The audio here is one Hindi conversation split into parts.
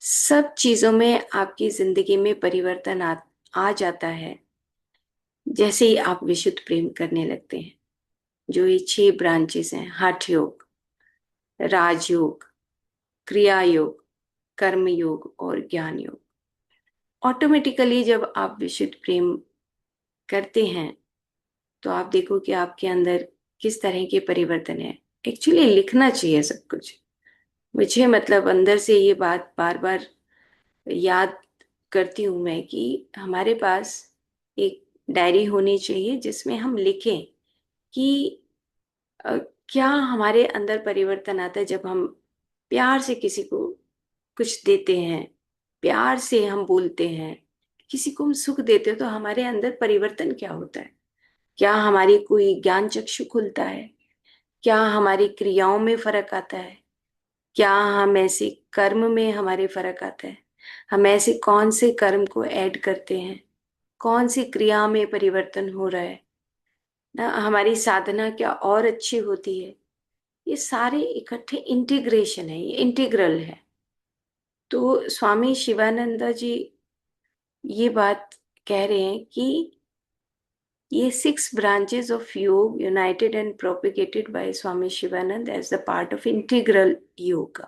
सब चीजों में आपकी जिंदगी में परिवर्तन आ जाता है जैसे ही आप विशुद्ध प्रेम करने लगते हैं। जो ये 6 ब्रांचेस हैं, हठ योग, राजयोग, क्रिया योग, कर्म योग और ज्ञान योग, ऑटोमेटिकली जब आप विशुद्ध प्रेम करते हैं तो आप देखो कि आपके अंदर किस तरह के परिवर्तन है। एक्चुअली लिखना चाहिए सब कुछ। मुझे मतलब अंदर से ये बात बार बार याद करती हूँ मैं कि हमारे पास एक डायरी होनी चाहिए जिसमें हम लिखें कि अ, क्या हमारे अंदर परिवर्तन आता है जब हम प्यार से किसी को कुछ देते हैं, प्यार से हम बोलते हैं, किसी को हम सुख देते हैं, तो हमारे अंदर परिवर्तन क्या होता है। क्या हमारी कोई ज्ञान चक्षु खुलता है? क्या हमारी क्रियाओं में फर्क आता है? क्या हम ऐसे कर्म में हमारे फर्क आता है? हम ऐसे कौन से कर्म को ऐड करते हैं? कौन सी क्रिया में परिवर्तन हो रहा है ना? हमारी साधना क्या और अच्छी होती है? ये सारे इकट्ठे इंटीग्रेशन है, ये इंटीग्रल है। तो स्वामी शिवानंदा जी ये बात कह रहे हैं कि ये 6 branches of योग united and propagated by Swami Shivanand as the part of integral yoga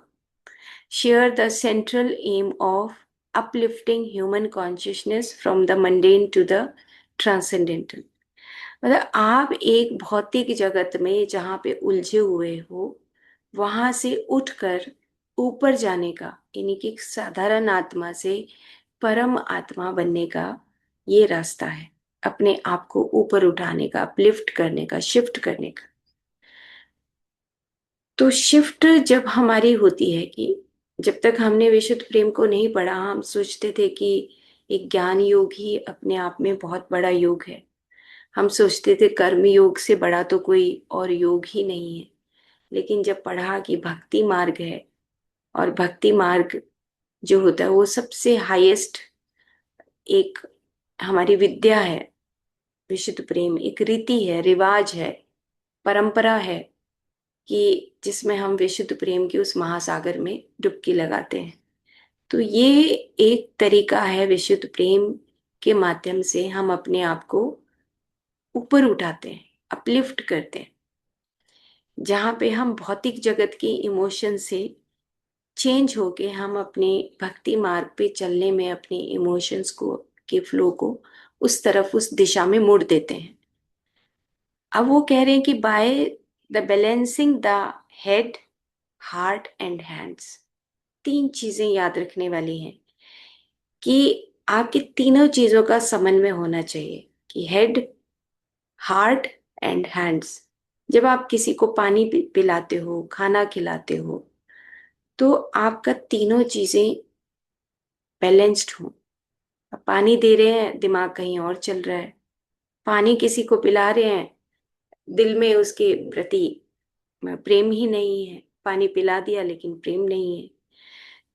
share the central aim of uplifting human consciousness from the mundane to the transcendental। मतलब आप एक भौतिक जगत में जहाँ पे उलझे हुए हो वहां से उठकर ऊपर जाने का, यानी कि एक साधारण आत्मा से परम आत्मा बनने का ये रास्ता है। अपने आप को ऊपर उठाने का, अपलिफ्ट करने का, शिफ्ट करने का। तो शिफ्ट जब हमारी होती है कि जब तक हमने विशुद्ध प्रेम को नहीं पढ़ा, हम सोचते थे कि एक ज्ञान योग ही अपने आप में बहुत बड़ा योग है। हम सोचते थे कर्म योग से बड़ा तो कोई और योग ही नहीं है। लेकिन जब पढ़ा कि भक्ति मार्ग है, और भक्ति मार्ग जो होता है वो सबसे हाईएस्ट एक हमारी विद्या है। विशुद्ध प्रेम एक रीति है, रिवाज है, परंपरा है कि जिसमें हम विशुद्ध प्रेम के उस महासागर में डुबकी लगाते हैं। तो ये एक तरीका है, विशुद्ध प्रेम के माध्यम से हम अपने आप को ऊपर उठाते हैं, अपलिफ्ट करते हैं। जहाँ पे हम भौतिक जगत के इमोशन से चेंज होके हम अपने भक्ति मार्ग पे चलने में अपने इमोशंस को के फ्लो को उस तरफ, उस दिशा में मोड़ देते हैं। अब वो कह रहे हैं कि by the balancing the head, heart and hands, 3 चीजें याद रखने वाली हैं कि आपकी तीनों चीजों का समन्वय होना चाहिए कि हेड, हार्ट एंड हैंड्स। जब आप किसी को पानी पिलाते हो, खाना खिलाते हो, तो आपका तीनों चीजें बैलेंस्ड हो। आप पानी दे रहे हैं, दिमाग कहीं और चल रहा है। पानी किसी को पिला रहे हैं, दिल में उसके प्रति प्रेम ही नहीं है। पानी पिला दिया लेकिन प्रेम नहीं है।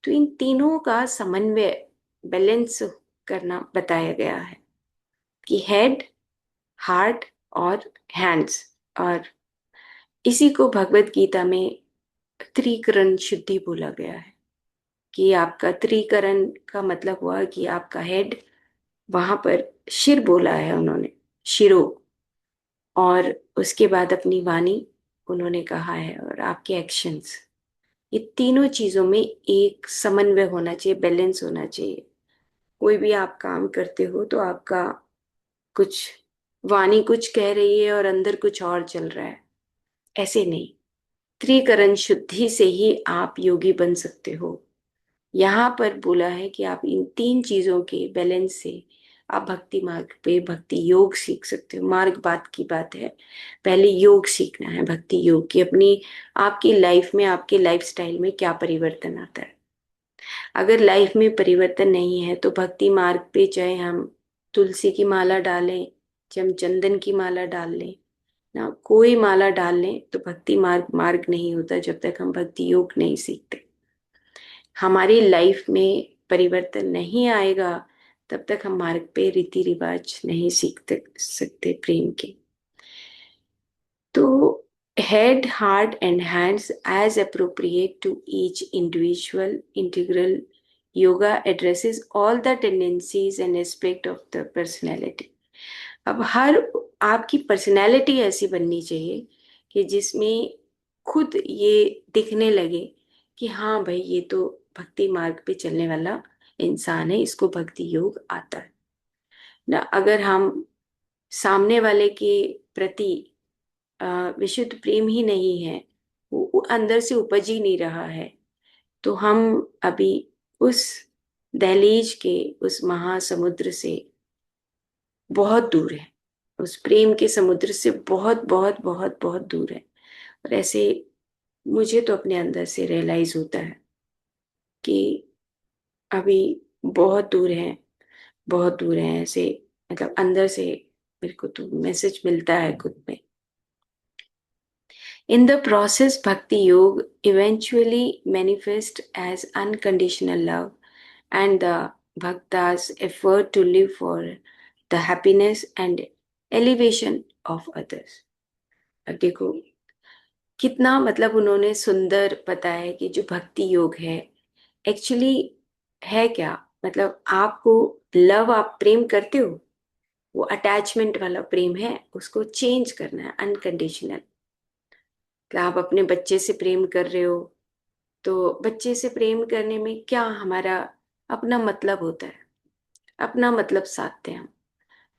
तो इन तीनों का समन्वय, बैलेंस करना बताया गया है कि हेड, हार्ट और हैंड्स। और इसी को भगवत गीता में त्रिकरण शुद्धि बोला गया है कि आपका त्रिकरण का मतलब हुआ कि आपका हेड, वहां पर शिर बोला है उन्होंने, शिरो। और उसके बाद अपनी वाणी उन्होंने कहा है, और आपके एक्शंस, ये तीनों चीजों में एक समन्वय होना चाहिए, बैलेंस होना चाहिए। कोई भी आप काम करते हो तो आपका कुछ वाणी कुछ कह रही है और अंदर कुछ और चल रहा है, ऐसे नहीं। त्रिकरण शुद्धि से ही आप योगी बन सकते हो। यहाँ पर बोला है कि आप इन 3 चीजों के बैलेंस से आप भक्ति मार्ग पे भक्ति योग सीख सकते हो। मार्ग बात की बात है, पहले योग सीखना है, भक्ति योग की। अपनी आपकी लाइफ में, आपके लाइफस्टाइल में क्या परिवर्तन आता है। अगर लाइफ में परिवर्तन नहीं है तो भक्ति मार्ग पे चाहे हम तुलसी की माला डालें, चाहे हम चंदन की माला डाल लें ना, कोई माला डाल लें, तो भक्ति मार्ग मार्ग नहीं होता जब तक हम भक्ति योग नहीं सीखते। हमारी लाइफ में परिवर्तन नहीं आएगा तब तक हम मार्ग पे रीति रिवाज नहीं सीखते सकते प्रेम के। तो head, heart and hands as appropriate to each individual integral yoga addresses all the tendencies and aspect of the personality. अब हर आपकी पर्सनैलिटी ऐसी बननी चाहिए कि जिसमें खुद ये दिखने लगे कि हाँ भाई, ये तो भक्ति मार्ग पे चलने वाला इंसान है, इसको भक्ति योग आता है ना। अगर हम सामने वाले के प्रति विशुद्ध प्रेम ही नहीं है, वो अंदर से उपज ही नहीं रहा है, तो हम अभी उस दहलीज के उस महासमुद्र से बहुत दूर है, उस प्रेम के समुद्र से बहुत बहुत बहुत बहुत दूर है। और ऐसे मुझे तो अपने अंदर से रियलाइज होता है कि अभी बहुत दूर है, बहुत दूर है ऐसे, मतलब अंदर से मेरे को तो मैसेज मिलता है खुद में। In the process, Bhakti Yoga eventually manifests as unconditional love and the Bhakta's effort to live for the happiness and elevation of others. अब देखो कितना मतलब उन्होंने सुंदर बताया कि जो भक्ति योग है एक्चुअली है क्या। मतलब आपको लव, आप प्रेम करते हो, वो अटैचमेंट वाला प्रेम है, उसको चेंज करना है अनकंडीशनल। कि आप अपने बच्चे से प्रेम कर रहे हो, तो बच्चे से प्रेम करने में क्या हमारा अपना मतलब होता है, अपना मतलब साधते हैं हम।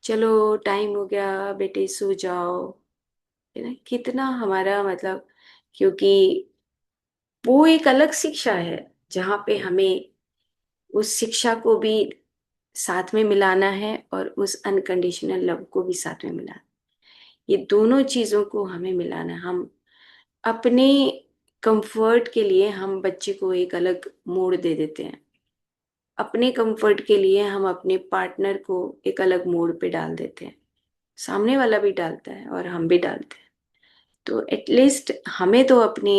चलो टाइम हो गया बेटे, सो जाओ, है ना, कितना हमारा मतलब, क्योंकि वो एक अलग शिक्षा है जहाँ पे हमें उस शिक्षा को भी साथ में मिलाना है और उस अनकंडीशनल लव को भी साथ में मिलाना। ये दोनों चीजों को हमें मिलाना है। हम अपने कंफर्ट के लिए हम बच्चे को एक अलग मोड़ दे देते हैं, अपने कंफर्ट के लिए हम अपने पार्टनर को एक अलग मोड़ पे डाल देते हैं। सामने वाला भी डालता है और हम भी डालते हैं। तो एटलीस्ट हमें तो अपने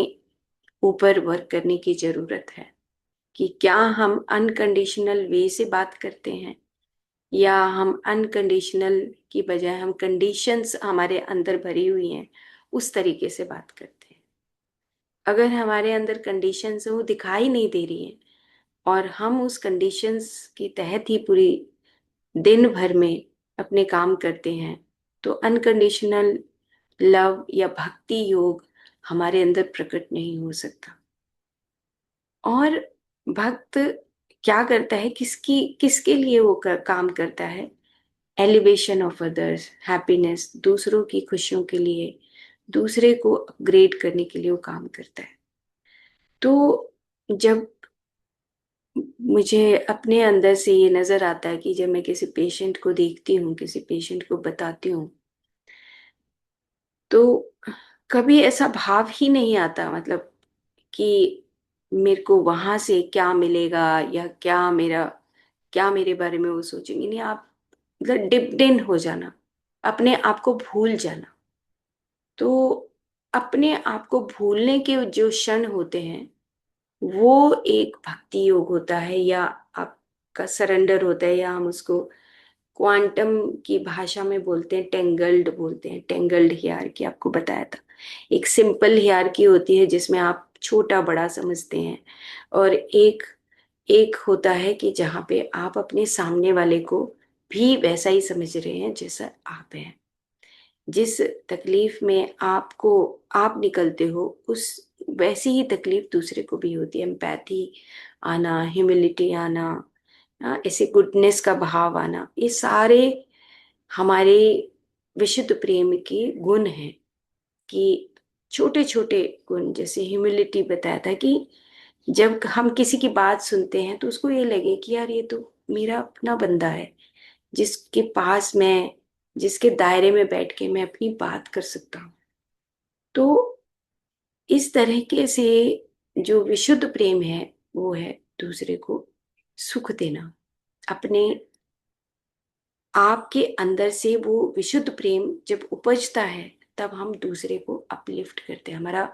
ऊपर वर्क करने की जरूरत है कि क्या हम अनकंडीशनल वे से बात करते हैं या हम अनकंडीशनल की बजाय हम कंडीशंस हमारे अंदर भरी हुई हैं उस तरीके से बात करते हैं। अगर हमारे अंदर कंडीशंस वो दिखाई नहीं दे रही हैं और हम उस कंडीशंस के तहत ही पूरी दिन भर में अपने काम करते हैं, तो अनकंडीशनल लव या भक्ति योग हमारे अंदर प्रकट नहीं हो सकता। और भक्त क्या करता है, किसकी किसके लिए वो काम करता है? एलिवेशन ऑफ अदर्स, हैप्पीनेस, दूसरों की खुशियों के लिए, दूसरे को अपग्रेड करने के लिए वो काम करता है। तो जब मुझे अपने अंदर से ये नजर आता है कि जब मैं किसी पेशेंट को देखती हूँ, किसी पेशेंट को बताती हूँ, तो कभी ऐसा भाव ही नहीं आता, मतलब कि मेरे को वहां से क्या मिलेगा या क्या मेरे बारे में वो सोचेंगे। नहीं, आप मतलब डिप्ड इन हो जाना, अपने आप को भूल जाना। तो अपने आप को भूलने के जो क्षण होते हैं वो एक भक्ति योग होता है, या आपका सरेंडर होता है, या हम उसको क्वांटम की भाषा में बोलते हैं, टेंगल्ड बोलते हैं। टेंगल्ड हियरार्की आपको बताया था। एक सिंपल हियरार्की होती है जिसमें आप छोटा बड़ा समझते हैं, और एक एक होता है कि जहाँ पे आप अपने सामने वाले को भी वैसा ही समझ रहे हैं जैसा आप हैं। जिस तकलीफ में आपको आप निकलते हो, उस वैसी ही तकलीफ दूसरे को भी होती है। एम्पैथी आना, ह्यूमिलिटी आना, ऐसे गुडनेस का भाव आना, ये सारे हमारे विशुद्ध प्रेम के गुण हैं। कि छोटे छोटे गुण, जैसे ह्यूमिलिटी बताया था कि जब हम किसी की बात सुनते हैं तो उसको ये लगे कि यार ये तो मेरा अपना बंदा है, जिसके पास मैं, जिसके दायरे में बैठ के मैं अपनी बात कर सकता हूँ। तो इस तरीके से जो विशुद्ध प्रेम है वो है दूसरे को सुख देना। अपने आपके अंदर से वो विशुद्ध प्रेम जब उपजता है तब हम दूसरे को अपलिफ्ट करते हैं। हमारा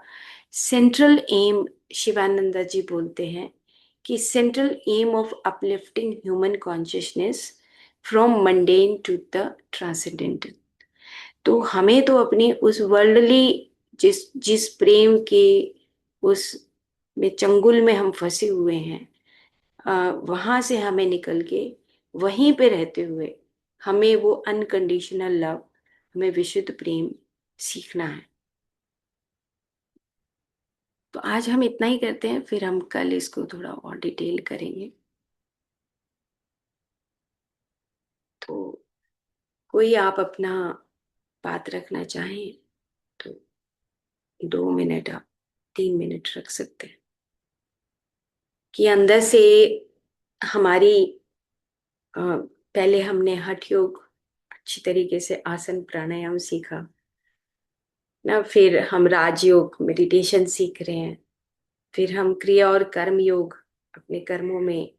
सेंट्रल एम, शिवानंदा जी बोलते हैं कि central aim of uplifting human consciousness from mundane to the transcendental. तो हमें तो अपनी उस वर्ल्डली, जिस जिस प्रेम के उस में चंगुल में हम फंसे हुए हैं, वहां से हमें निकल के वहीं पे रहते हुए हमें वो अनकंडीशनल लव, हमें विशुद्ध प्रेम सीखना है। तो आज हम इतना ही करते हैं, फिर हम कल इसको थोड़ा और डिटेल करेंगे। तो कोई आप अपना बात रखना चाहें तो 2 मिनट, आप 3 मिनट रख सकते हैं, कि अंदर से हमारी पहले हमने हठ योग अच्छी तरीके से आसन प्राणायाम सीखा ना, फिर हम राजयोग मेडिटेशन सीख रहे हैं, फिर हम क्रिया और कर्म योग, अपने कर्मों में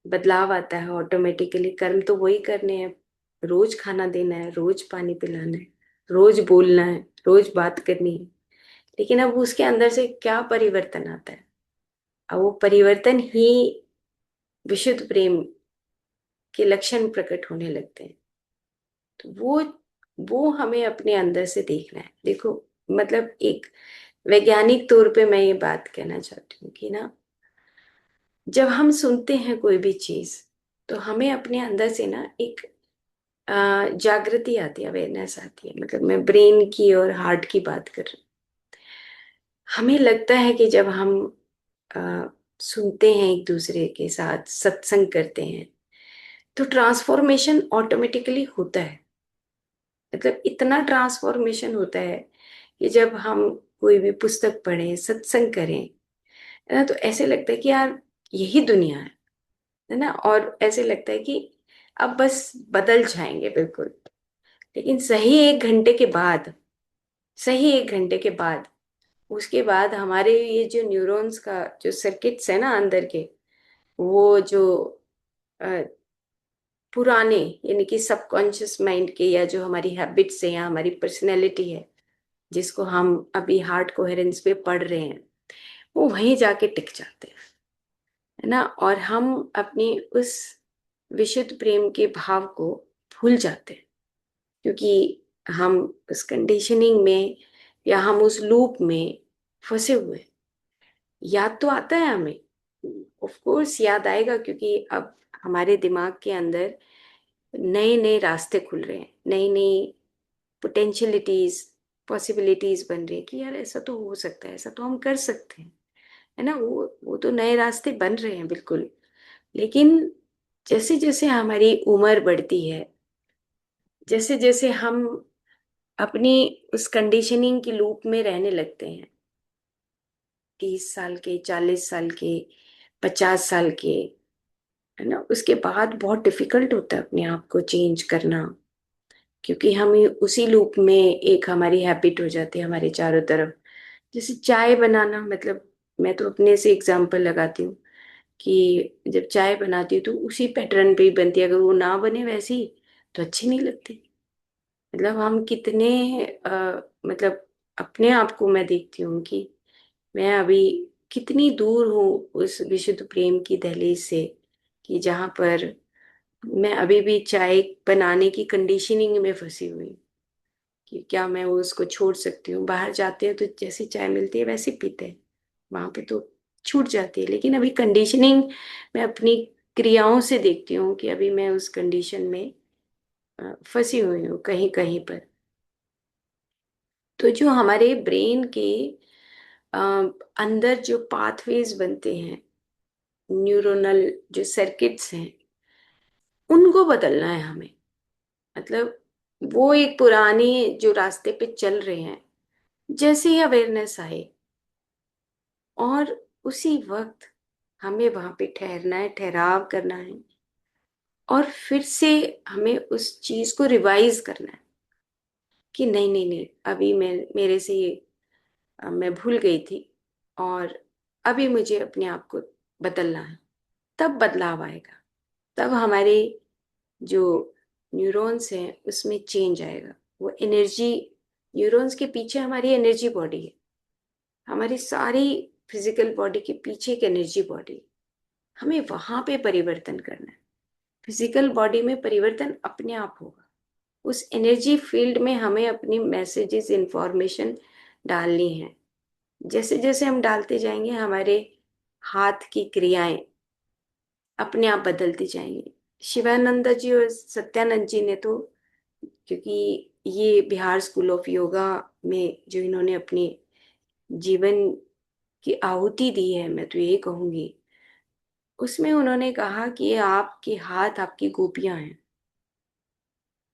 बदलाव आता है ऑटोमेटिकली। कर्म तो वही करने हैं, रोज खाना देना है, रोज पानी पिलाना है, रोज बोलना है, रोज बात करनी है। लेकिन अब उसके अंदर से क्या परिवर्तन आता है, अब वो परिवर्तन ही विशुद्ध प्रेम के लक्षण प्रकट होने लगते हैं। तो वो हमें अपने अंदर से देखना है। देखो, मतलब एक वैज्ञानिक तौर पे मैं ये बात कहना चाहती हूँ कि ना, जब हम सुनते हैं कोई भी चीज, तो हमें अपने अंदर से ना एक जागृति आती है, अवेयरनेस आती है। मतलब मैं ब्रेन की और हार्ट की बात कर रही हूँ। हमें लगता है कि जब हम अ, सुनते हैं, एक दूसरे के साथ सत्संग करते हैं, तो ट्रांसफॉर्मेशन ऑटोमेटिकली होता है। मतलब इतना ट्रांसफॉर्मेशन होता है कि जब हम कोई भी पुस्तक पढ़ें, सत्संग करें, है ना, तो ऐसे लगता है कि यार यही दुनिया है ना। और ऐसे लगता है कि अब बस बदल जाएंगे बिल्कुल। लेकिन सही 1 घंटे के बाद, उसके बाद हमारे ये जो न्यूरॉन्स का जो सर्किट्स है ना अंदर के, वो जो अ, पुराने, यानी कि सबकॉन्शियस माइंड के, या जो हमारी हैबिट्स है या हमारी पर्सनैलिटी है, जिसको हम अभी हार्ट कोहेरेंस पे पढ़ रहे हैं, वो वहीं जाके टिक जाते हैं, है ना। और हम अपनी उस विशुद्ध प्रेम के भाव को भूल जाते हैं, क्योंकि हम उस कंडीशनिंग में या हम उस लूप में फंसे हुए हैं। याद तो आता है हमें, ऑफ कोर्स याद आएगा, क्योंकि अब हमारे दिमाग के अंदर नए नए रास्ते खुल रहे हैं, नई नई पोटेंशियलिटीज, पॉसिबिलिटीज बन रही है कि यार ऐसा तो हो सकता है, ऐसा तो हम कर सकते हैं, है ना। वो तो नए रास्ते बन रहे हैं बिल्कुल। लेकिन जैसे जैसे हमारी उम्र बढ़ती है, जैसे जैसे हम अपनी उस कंडीशनिंग की लूप में रहने लगते हैं, 30 साल के, 40 साल के, 50 साल के, है ना, उसके बाद बहुत डिफिकल्ट होता है अपने आप को चेंज करना। क्योंकि हम उसी लूप में, एक हमारी हैबिट हो जाती है हमारे चारों तरफ। जैसे चाय बनाना, मतलब मैं तो अपने से एग्जांपल लगाती हूँ कि जब चाय बनाती हूँ तो उसी पैटर्न पे ही बनती है। अगर वो ना बने वैसी, तो अच्छी नहीं लगती। मतलब हम कितने मतलब अपने आप को मैं देखती हूँ कि मैं अभी कितनी दूर हूँ उस विशुद्ध प्रेम की दहलीज से, कि जहाँ पर मैं अभी भी चाय बनाने की कंडीशनिंग में फंसी हुई हूँ, कि क्या मैं वो उसको छोड़ सकती हूँ। बाहर जाते हैं तो जैसी चाय मिलती है वैसे पीते हैं, वहां पे तो छूट जाती है। लेकिन अभी कंडीशनिंग मैं अपनी क्रियाओं से देखती हूँ कि अभी मैं उस कंडीशन में फंसी हुई हूँ कहीं कहीं पर। तो जो हमारे ब्रेन के अ, अंदर जो पाथवेज बनते हैं, न्यूरोनल जो सर्किट्स हैं, उनको बदलना है हमें। मतलब वो एक पुराने जो रास्ते पे चल रहे हैं, जैसे ही अवेयरनेस आए, और उसी वक्त हमें वहां पे ठहरना है, ठहराव करना है, और फिर से हमें उस चीज को रिवाइज करना है कि नहीं नहीं नहीं, अभी मैं मेरे से ये मैं भूल गई थी, और अभी मुझे अपने आप को बदलना है। तब बदलाव आएगा, तब हमारे जो न्यूरॉन्स हैं उसमें चेंज आएगा। वो एनर्जी, न्यूरॉन्स के पीछे हमारी एनर्जी बॉडी है, हमारी सारी फिजिकल बॉडी के पीछे एक एनर्जी बॉडी है। हमें वहां पे परिवर्तन करना है। फिजिकल बॉडी में परिवर्तन अपने आप होगा। उस एनर्जी फील्ड में हमें अपनी मैसेजेस, इंफॉर्मेशन डालनी है। जैसे जैसे हम डालते जाएंगे, हमारे हाथ की क्रियाएं, अपने आप बदलते जाएंगे। शिवानंद जी और सत्यानंद जी ने तो, क्योंकि ये बिहार स्कूल ऑफ योगा में जो इन्होंने अपने जीवन की आहुति दी है, मैं तो ये कहूंगी, उसमें उन्होंने कहा कि आपके हाथ आपकी गोपियां हैं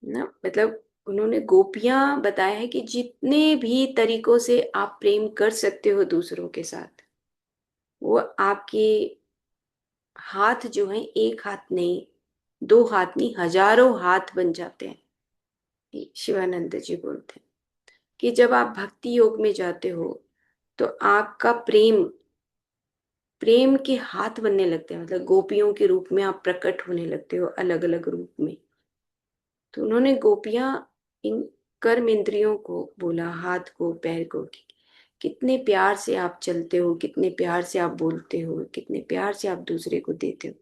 ना। मतलब उन्होंने गोपियां बताया है कि जितने भी तरीकों से आप प्रेम कर सकते हो दूसरों के साथ, वो आपके हाथ जो हैं, एक हाथ नहीं, दो हाथ नहीं, हजारों हाथ बन जाते हैं। ये शिवानंद जी बोलते हैं कि जब आप भक्ति योग में जाते हो तो आपका प्रेम प्रेम के हाथ बनने लगते हैं। मतलब गोपियों के रूप में आप प्रकट होने लगते हो, अलग अलग रूप में। तो उन्होंने गोपियां इन कर्म इंद्रियों को बोला, हाथ को, पैर को, कि कितने प्यार से आप चलते हो, कितने प्यार से आप बोलते हो, कितने प्यार से आप दूसरे को देते हो।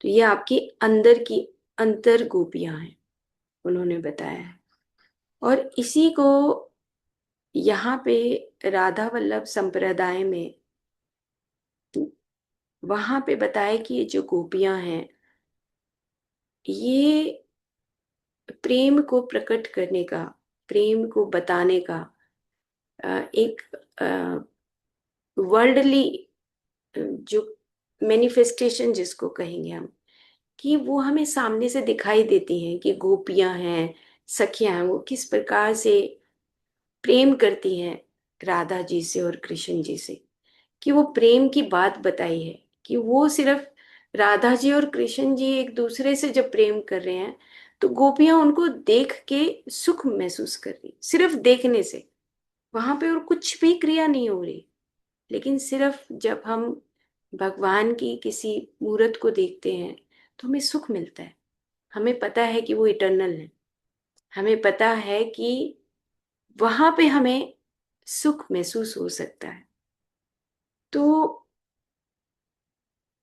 तो ये आपकी अंदर की अंतर गोपियां हैं, उन्होंने बताया है। और इसी को यहाँ पे राधा वल्लभ संप्रदाय में वहां पे बताया कि ये जो गोपियां हैं, ये प्रेम को प्रकट करने का, प्रेम को बताने का एक वर्ल्डली जो मैनिफेस्टेशन जिसको कहेंगे हम, कि वो हमें सामने से दिखाई देती हैं कि गोपियां हैं, सखियां हैं, वो किस प्रकार से प्रेम करती हैं राधा जी से और कृष्ण जी से। कि वो प्रेम की बात बताई है कि वो सिर्फ राधा जी और कृष्ण जी एक दूसरे से जब प्रेम कर रहे हैं, तो गोपियां उनको देख के सुख महसूस कर रही, सिर्फ देखने से। वहां पे और कुछ भी क्रिया नहीं हो रही, लेकिन सिर्फ जब हम भगवान की किसी मूर्त को देखते हैं तो हमें सुख मिलता है। हमें पता है कि वो इटर्नल है, हमें पता है कि वहां पे हमें सुख महसूस हो सकता है। तो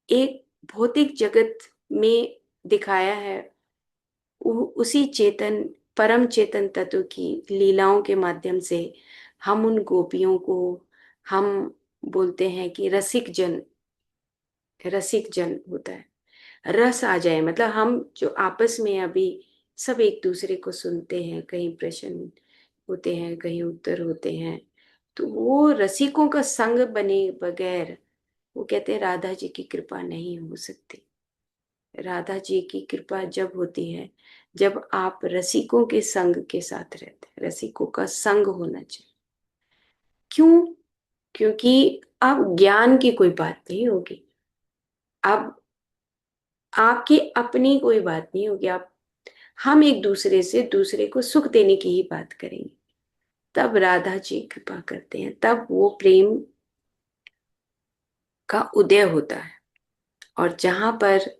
एक भौतिक जगत में दिखाया है उसी चेतन, परम चेतन तत्व की लीलाओं के माध्यम से हम उन गोपियों को, हम बोलते हैं कि रसिक जन, रसिक जन होता है, रस आ जाए। मतलब हम जो आपस में अभी सब एक दूसरे को सुनते हैं, कहीं प्रश्न होते हैं, कहीं उत्तर होते हैं, तो वो रसिकों का संग बने बगैर, वो कहते हैं राधा जी की कृपा नहीं हो सकती। राधा जी की कृपा जब होती है जब आप रसिकों के संग के साथ रहते हैं। रसिकों का संग होना चाहिए। क्यों? क्योंकि अब ज्ञान की कोई बात नहीं होगी, अब आपकी अपनी कोई बात नहीं होगी, आप हम एक दूसरे से दूसरे को सुख देने की ही बात करेंगे। तब राधा जी कृपा करते हैं, तब वो प्रेम का उदय होता है। और जहां पर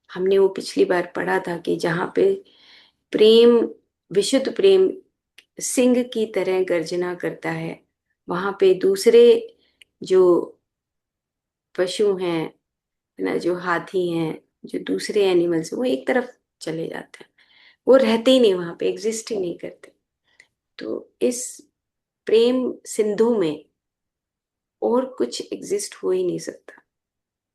हमने वो पिछली बार पढ़ा था कि जहां पे प्रेम, विशुद्ध प्रेम सिंह की तरह गर्जना करता है, वहां पे दूसरे जो पशु हैं, है ना, जो हाथी हैं, जो दूसरे एनिमल्स, वो एक तरफ चले जाते हैं, वो रहते ही नहीं, वहां पे एग्जिस्ट ही नहीं करते। तो इस प्रेम सिंधु में और कुछ एग्जिस्ट हो ही नहीं सकता।